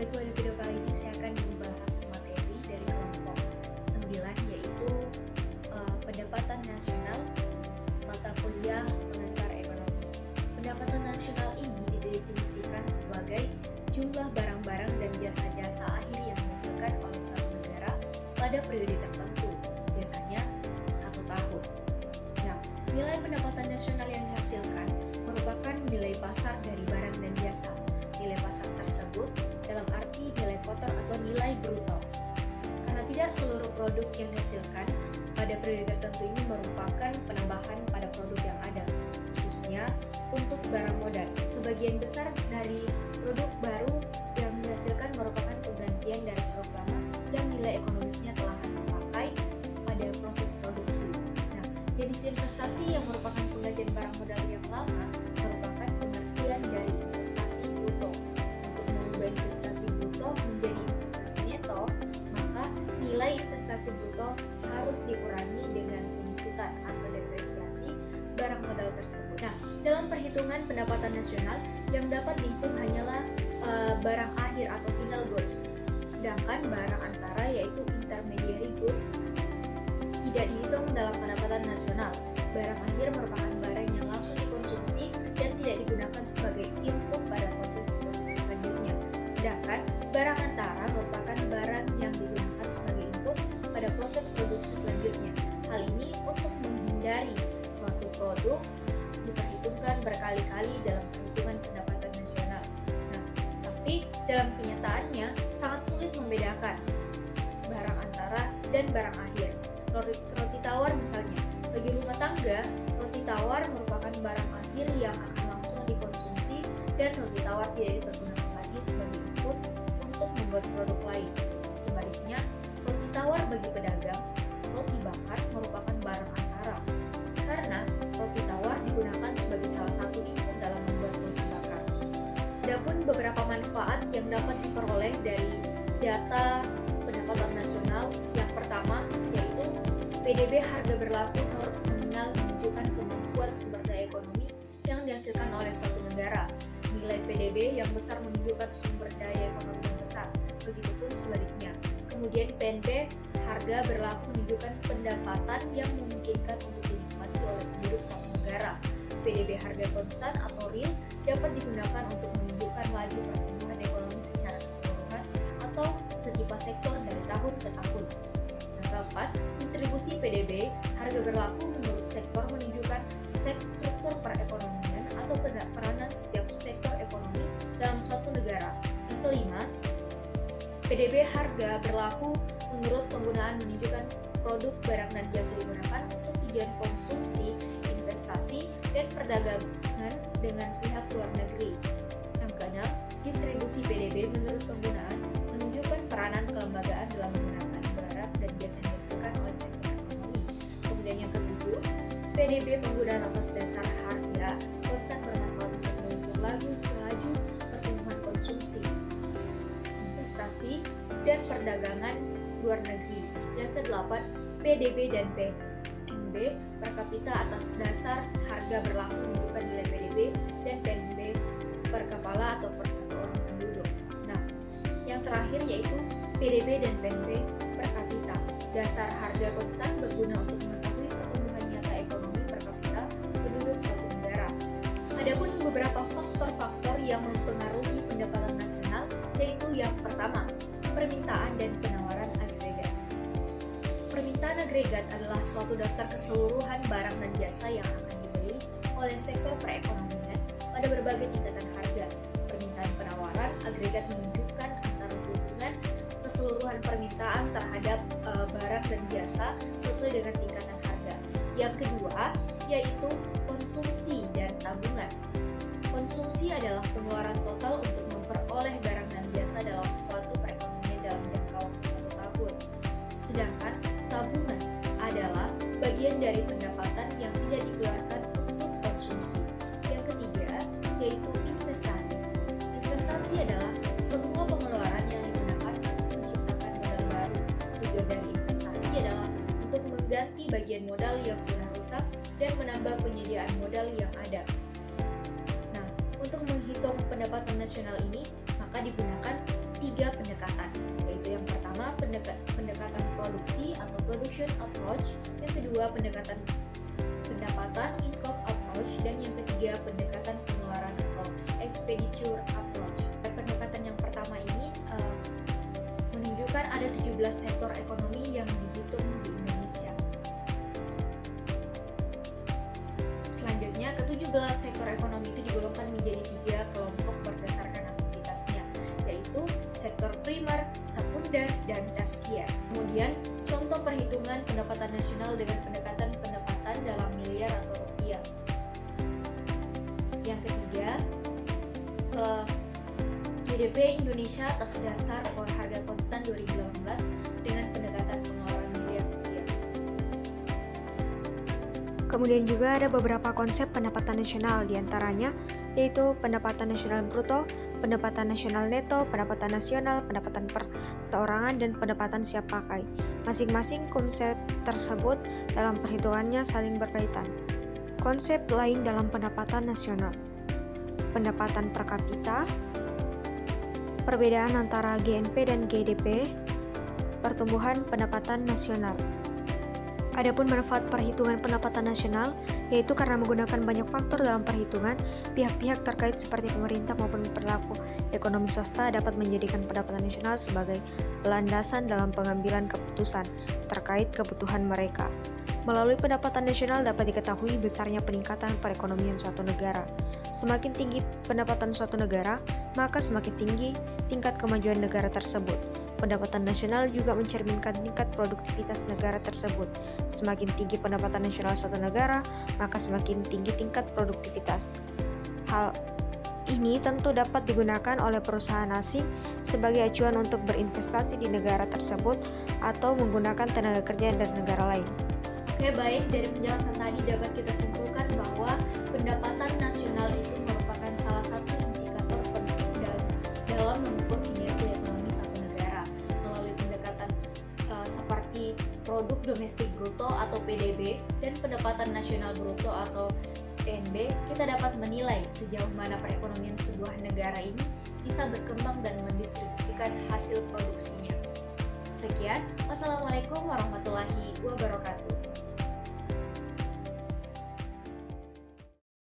pada video kali ini saya akan membahas materi dari kelompok 9 yaitu pendapatan nasional mata kuliah pengantar ekonomi. Pendapatan nasional ini didefinisikan sebagai jumlah barang-barang dan jasa-jasa akhir yang dihasilkan oleh satu negara pada periode tertentu, biasanya 1 tahun. Nah, nilai pendapatan nasional yang dihasilkan merupakan nilai pasar dari barang dan jasa. Nilai pasar tersebut dalam arti nilai kotor atau nilai bruto. Karena tidak seluruh produk yang dihasilkan pada periode tertentu ini merupakan penambahan pada produk yang ada, khususnya untuk barang modal. Sebagian besar dari produk baru yang dihasilkan merupakan penggantian dari produk lama yang nilai ekonomisnya telah habis pakai pada proses produksi. Nah, jenis investasi yang merupakan penggantian barang modal yang lama merupakan pengertian dari investasi bruto. Untuk mengubah investasi bruto menjadi investasi neto, maka nilai investasi bruto harus dikurangi dengan penyusutan atau depresiasi barang modal tersebut. Nah, dalam perhitungan pendapatan nasional yang dapat dihitung hanyalah barang akhir atau final goods, sedangkan barang antara yaitu intermediary goods tidak dihitung dalam pendapatan nasional. Barang akhir merupakan barang yang langsung dikonsumsi dan tidak digunakan sebagai input pada proses produksi selanjutnya. Sedangkan barang antara merupakan barang yang digunakan sebagai input pada proses produksi selanjutnya. Hal ini untuk menghindari suatu produk diperhitungkan berkali-kali dalam perhitungan pendapatan nasional. Nah, tapi dalam kenyataannya sangat sulit membedakan barang antara dan barang akhir. Roti tawar misalnya, bagi rumah tangga, roti tawar merupakan barang akhir yang akan langsung dikonsumsi dan roti tawar tidak dipergunakan lagi sebagai input untuk membuat produk lain. Sebaliknya, roti tawar bagi pedagang, roti bakar merupakan barang antara karena roti tawar digunakan sebagai salah satu input dalam membuat roti bakar. Adapun beberapa manfaat yang dapat diperoleh dari data pendapatan nasional, yang pertama yaitu PDB harga berlaku nominal menunjukkan kemampuan sumber daya ekonomi yang dihasilkan oleh suatu negara. Nilai PDB yang besar menunjukkan sumber daya ekonomi yang besar, begitupun sebaliknya. Kemudian PNB harga berlaku menunjukkan pendapatan yang memungkinkan untuk dinikmati oleh penduduk suatu negara. PDB harga konstan atau real dapat digunakan untuk menunjukkan laju pertumbuhan ekonomi secara keseluruhan atau setiap sektor dari tahun ke tahun. Yang keempat, distribusi PDB harga berlaku menurut sektor menunjukkan struktur perekonomian atau peranan setiap sektor ekonomi dalam suatu negara. Yang kelima, PDB harga berlaku menurut penggunaan menunjukkan produk barang dan jasa digunakan untuk tujuan konsumsi, investasi, dan perdagangan dengan pihak luar negeri. Yang keenam, distribusi PDB menurut penggunaan menunjukkan peranan kelembagaan dalam menggunakan barang dan jasa yang dihasilkan oleh sektor ekonomi. Kemudian yang ketujuh, PDB penggunaan atas dasar harga konstan bermanfaat untuk mengukur laju pertumbuhan konsumsi, investasi, dan perdagangan luar negeri. Yang kedelapan, PDB dan PNB per kapita atas dasar harga berlaku menunjukkan nilai PDB dan PNB per kepala atau per satu orang penduduk. Nah, yang terakhir yaitu PDB dan PNB per kapita. Dasar harga konstan berguna untuk mengetahui pertumbuhan nyata ekonomi per kapita penduduk suatu negara. Adapun beberapa faktor-faktor yang mempengaruhi pendapatan nasional yaitu yang pertama, permintaan dan penawaran agregat. Permintaan agregat adalah suatu daftar keseluruhan barang dan jasa yang akan dibeli oleh sektor perekonomian pada berbagai tingkatan harga. Permintaan penawaran agregat menunjukkan antara hubungan keseluruhan permintaan terhadap barang dan jasa sesuai dengan tingkatan harga. Yang kedua, yaitu konsumsi dan tabungan. Konsumsi adalah pengeluaran total untuk memperoleh barang dan jasa dalam suatu perekonomian dalam jangka waktu 1 tahun. Sedangkan tabungan adalah bagian dari pendapatan yang tidak dikeluarkan untuk konsumsi. Yang ketiga, yaitu investasi. Investasi adalah semua pengeluaran yang digunakan untuk menciptakan modal baru. Tujuan dari investasi adalah untuk mengganti bagian modal yang sudah rusak dan menambah penyediaan modal yang ada. Nah, untuk menghitung pendapatan nasional ini, maka digunakan 3 pendekatan, yaitu yang pertama pendekatan produksi atau production approach, yang kedua pendekatan pendapatan income approach, dan yang ketiga pendekatan pengeluaran atau expenditure approach. Pendekatan yang pertama ini menunjukkan ada 17 sektor ekonomi yang dihitung di Indonesia. Selanjutnya, ke-17 sektor ekonomi itu digolongkan menjadi 3 kelompok berdasarkan aktivitasnya, yaitu sektor primer, sekunder, dan tersier. Kemudian, contoh perhitungan pendapatan nasional dengan pendekatan pendapatan dalam miliar atau rupiah. Yang ketiga, GDP Indonesia atas dasar harga konstan 2018 dengan pendekatan pengeluaran miliar rupiah. Kemudian juga ada beberapa konsep pendapatan nasional, diantaranya yaitu pendapatan nasional bruto, pendapatan nasional neto, pendapatan nasional, pendapatan perseorangan, dan pendapatan siap pakai. Masing-masing konsep tersebut dalam perhitungannya saling berkaitan. Konsep lain dalam pendapatan nasional: pendapatan per kapita, perbedaan antara GNP dan GDP, pertumbuhan pendapatan nasional. Adapun manfaat perhitungan pendapatan nasional, yaitu karena menggunakan banyak faktor dalam perhitungan, pihak-pihak terkait seperti pemerintah maupun pelaku ekonomi swasta dapat menjadikan pendapatan nasional sebagai landasan dalam pengambilan keputusan terkait kebutuhan mereka. Melalui pendapatan nasional dapat diketahui besarnya peningkatan perekonomian suatu negara. Semakin tinggi pendapatan suatu negara, maka semakin tinggi tingkat kemajuan negara tersebut. Pendapatan nasional juga mencerminkan tingkat produktivitas negara tersebut. Semakin tinggi pendapatan nasional suatu negara, maka semakin tinggi tingkat produktivitas. Hal ini tentu dapat digunakan oleh perusahaan asing sebagai acuan untuk berinvestasi di negara tersebut atau menggunakan tenaga kerja dari negara lain. Oke, baik, dari penjelasan tadi dapat kita simpulkan bahwa pendapatan nasional itu merupakan salah satu indikator penting dalam mengukur kinerja ekonomi satu negara. Melalui pendekatan seperti produk domestik bruto atau PDB dan pendapatan nasional bruto atau PNB, kita dapat menilai sejauh mana perekonomian sebuah negara ini bisa berkembang dan mendistribusikan hasil produksinya. Sekian, wassalamualaikum warahmatullahi wabarakatuh.